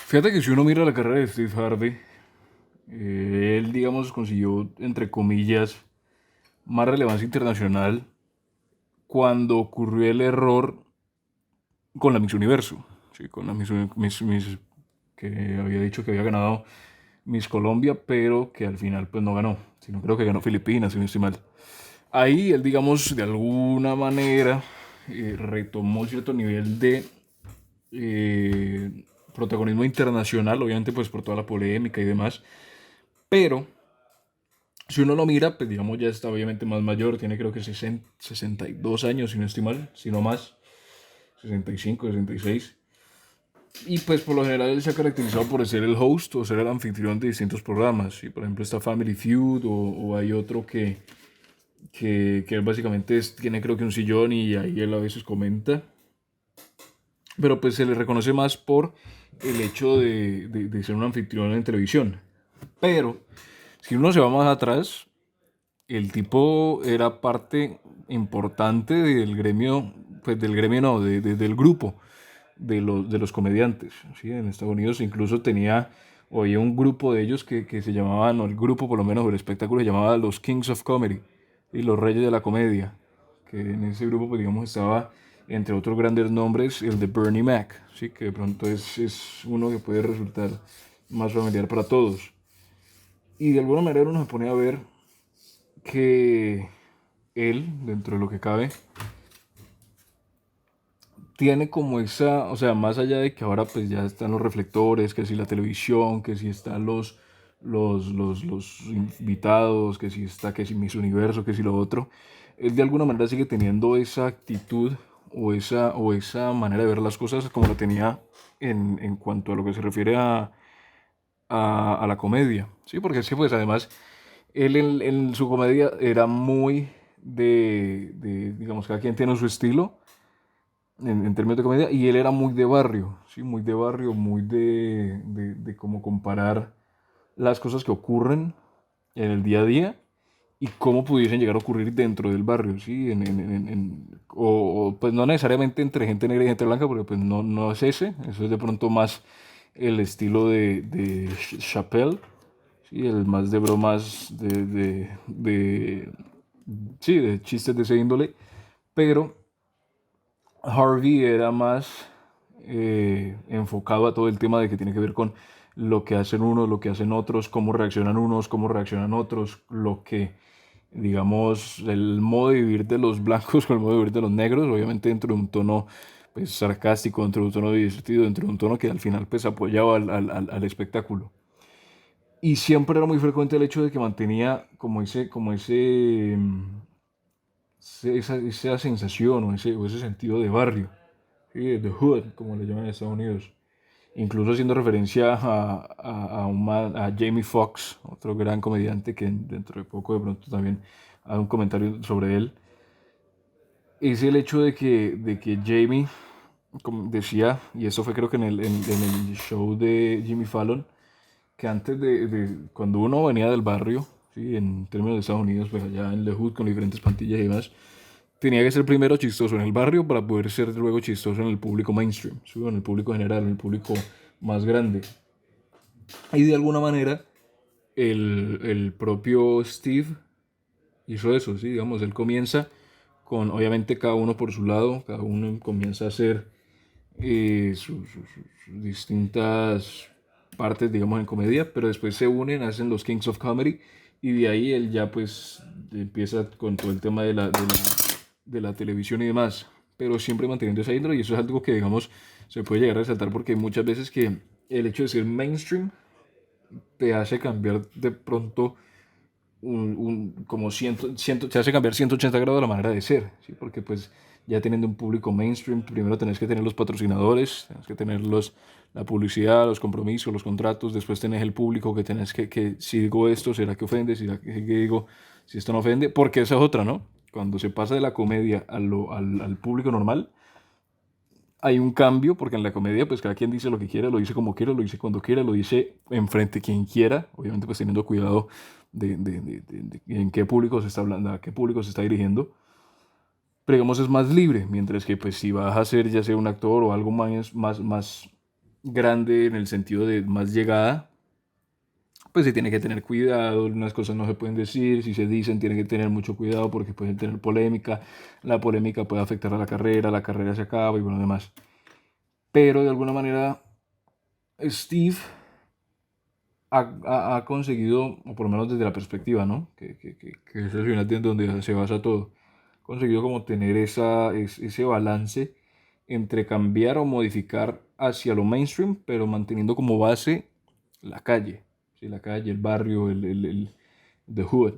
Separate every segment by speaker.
Speaker 1: Fíjate que si uno mira la carrera de Steve Harvey, él, digamos, consiguió, entre comillas, más relevancia internacional cuando ocurrió el error con la Miss Universo, sí, con la que había dicho que había ganado Miss Colombia, pero que al final pues no ganó, sino creo que ganó Filipinas, si no estoy mal. Ahí él, digamos, de alguna manera retomó cierto nivel de protagonismo internacional, obviamente pues por toda la polémica y demás, pero si uno lo mira, pues digamos ya está obviamente más mayor, tiene creo que 62 años, si no estoy mal, si no más, 65, 66. Y pues por lo general él se ha caracterizado por ser el host o ser el anfitrión de distintos programas. Y por ejemplo está Family Feud o hay otro que él básicamente tiene creo que un sillón y ahí él a veces comenta. Pero pues se le reconoce más por el hecho de ser un anfitrión en televisión. Pero si uno se va más atrás, el tipo era parte importante del gremio, pues del gremio no, del grupo de los comediantes. ¿Sí? En Estados Unidos incluso tenía, o había un grupo de ellos que se llamaban, o el grupo por lo menos, o el espectáculo se llamaba los Kings of Comedy, y los Reyes de la Comedia. Que en ese grupo, pues digamos, estaba, entre otros grandes nombres, el de Bernie Mac, ¿sí? Que de pronto es uno que puede resultar más familiar para todos. Y de alguna manera uno se pone a ver que él, dentro de lo que cabe, tiene como esa, o sea, más allá de que ahora pues ya están los reflectores, que si la televisión, que si están los invitados, que si está, que si Miss Universo, que si lo otro, él de alguna manera sigue teniendo esa actitud o esa manera de ver las cosas como la tenía en cuanto a lo que se refiere a la comedia, ¿sí? Porque es que pues además él en su comedia era muy digamos, cada quien tiene su estilo en términos de comedia, y él era muy de barrio, ¿sí? Muy de barrio, muy de cómo comparar las cosas que ocurren en el día a día y cómo pudiesen llegar a ocurrir dentro del barrio, ¿sí? Pues no necesariamente entre gente negra y gente blanca, porque pues no es ese, eso es de pronto más el estilo de Chappelle, ¿sí? El más de bromas sí, de chistes de ese índole, pero Harvey era más enfocado a todo el tema de que tiene que ver con lo que hacen unos, lo que hacen otros, cómo reaccionan unos, cómo reaccionan otros, lo que, digamos, el modo de vivir de los blancos con el modo de vivir de los negros, obviamente dentro de un tono pues sarcástico, dentro de un tono divertido, dentro de un tono que al final pues apoyaba al espectáculo. Y siempre era muy frecuente el hecho de que mantenía esa sensación o ese sentido de barrio, ¿sí? The Hood, como le llaman en Estados Unidos. Incluso haciendo referencia a Jamie Foxx, otro gran comediante que dentro de poco de pronto también haga un comentario sobre él. Es el hecho de que Jamie, como decía, y eso fue creo que en el show de Jimmy Fallon, que antes cuando uno venía del barrio, ¿sí? En términos de Estados Unidos, pues allá en The Hood con diferentes plantillas y demás, tenía que ser primero chistoso en el barrio para poder ser luego chistoso en el público mainstream, ¿sí? En el público general, en el público más grande. Y de alguna manera, el propio Steve hizo eso, ¿sí? Digamos, él comienza con, obviamente, cada uno por su lado, cada uno comienza a hacer sus distintas partes, digamos, en comedia, pero después se unen, hacen los Kings of Comedy, y de ahí él ya, pues, empieza con todo el tema de la televisión y demás, pero siempre manteniendo esa índole, y eso es algo que, digamos, se puede llegar a resaltar porque hay muchas veces que el hecho de ser mainstream te hace cambiar de pronto como te hace cambiar 180 grados la manera de ser, ¿sí? Porque pues ya teniendo un público mainstream, primero tenés que tener los patrocinadores, tenés que tener la publicidad, los compromisos, los contratos, después tenés el público que tenés que si digo esto, ¿será que ofende? ¿Será que digo si esto no ofende? Porque esa es otra, ¿no? Cuando se pasa de la comedia al público normal, hay un cambio, porque en la comedia, pues cada quien dice lo que quiera, lo dice como quiera, lo dice cuando quiera, lo dice enfrente quien quiera, obviamente pues teniendo cuidado de en qué público se está hablando, a qué público se está dirigiendo, pero digamos es más libre, mientras que pues si vas a ser ya sea un actor o algo más grande en el sentido de más llegada, pues se tiene que tener cuidado, unas cosas no se pueden decir, si se dicen tienen que tener mucho cuidado porque pueden tener polémica, la polémica puede afectar a la carrera se acaba y bueno, demás. Pero de alguna manera Steve ha conseguido, o por lo menos desde la perspectiva, ¿no? Que es el final de donde se basa todo, conseguido como tener ese balance entre cambiar o modificar hacia lo mainstream, pero manteniendo como base la calle, ¿sí? La calle, el barrio, the hood.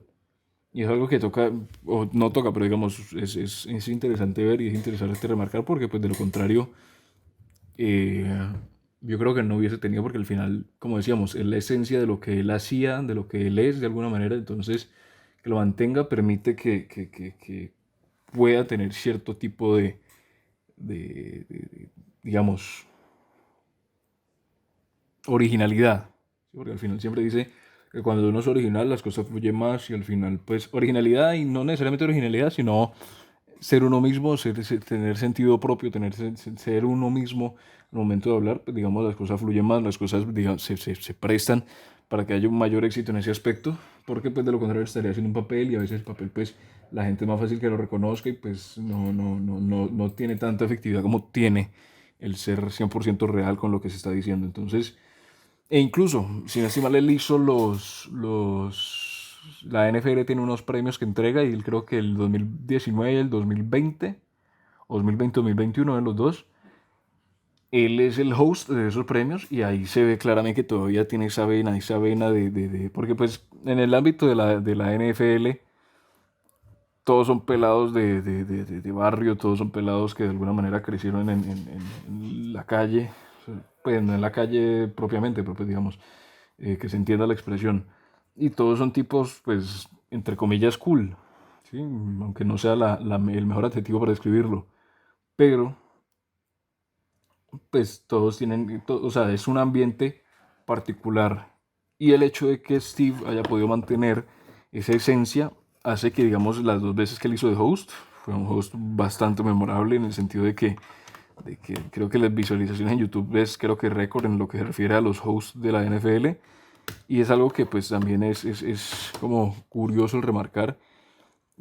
Speaker 1: Y es algo que toca, o no toca, pero digamos, es interesante ver y es interesante remarcar porque pues de lo contrario eh, yo creo que no hubiese tenido porque al final, como decíamos, es la esencia de lo que él hacía, de lo que él es de alguna manera, entonces que lo mantenga permite que pueda tener cierto tipo de, digamos, originalidad, ¿sí? Porque al final siempre dice que cuando uno es original las cosas fluyen más y al final, pues, originalidad y no necesariamente originalidad, sino ser uno mismo, tener sentido propio, ser uno mismo al momento de hablar, pues, digamos, las cosas fluyen más, las cosas digamos, se prestan para que haya un mayor éxito en ese aspecto, porque pues de lo contrario estaría haciendo un papel y a veces el papel pues la gente es más fácil que lo reconozca y pues no tiene tanta efectividad como tiene el ser 100% real con lo que se está diciendo. Entonces, e incluso, si no estoy mal, él hizo la NFL tiene unos premios que entrega y él creo que el 2019 y el 2020, o 2020-2021 en los dos, él es el host de esos premios y ahí se ve claramente que todavía tiene esa vena porque pues en el ámbito de la NFL todos son pelados de barrio, todos son pelados que de alguna manera crecieron en la calle, pues no en la calle propiamente, pero pues digamos, que se entienda la expresión. Y todos son tipos, pues, entre comillas, cool, ¿sí? Aunque no sea el mejor adjetivo para describirlo. Pero, pues, todos tienen, o sea, es un ambiente particular. Y el hecho de que Steve haya podido mantener esa esencia hace que, digamos, las dos veces que él hizo de host, fue un host bastante memorable en el sentido de que creo que las visualizaciones en YouTube es creo que récord en lo que se refiere a los hosts de la NFL y es algo que pues también es como curioso el remarcar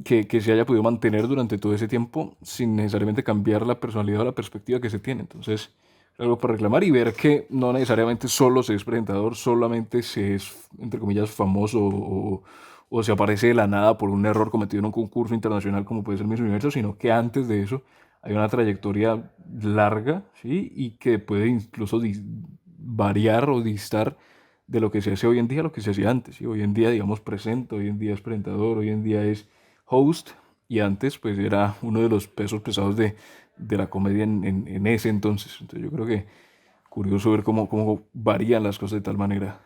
Speaker 1: que se haya podido mantener durante todo ese tiempo sin necesariamente cambiar la personalidad o la perspectiva que se tiene. Entonces, algo para reclamar y ver que no necesariamente solo se es presentador, solamente se es, entre comillas, famoso o se aparece de la nada por un error cometido en un concurso internacional como puede ser Miss Universo, sino que antes de eso hay una trayectoria larga, ¿sí? Y que puede incluso variar o distar de lo que se hace hoy en día a lo que se hacía antes. ¿Sí? Hoy en día, digamos, presenta, hoy en día es presentador, hoy en día es host y antes pues era uno de los pesos pesados de la comedia en ese entonces. Entonces yo creo que curioso ver cómo varían las cosas de tal manera.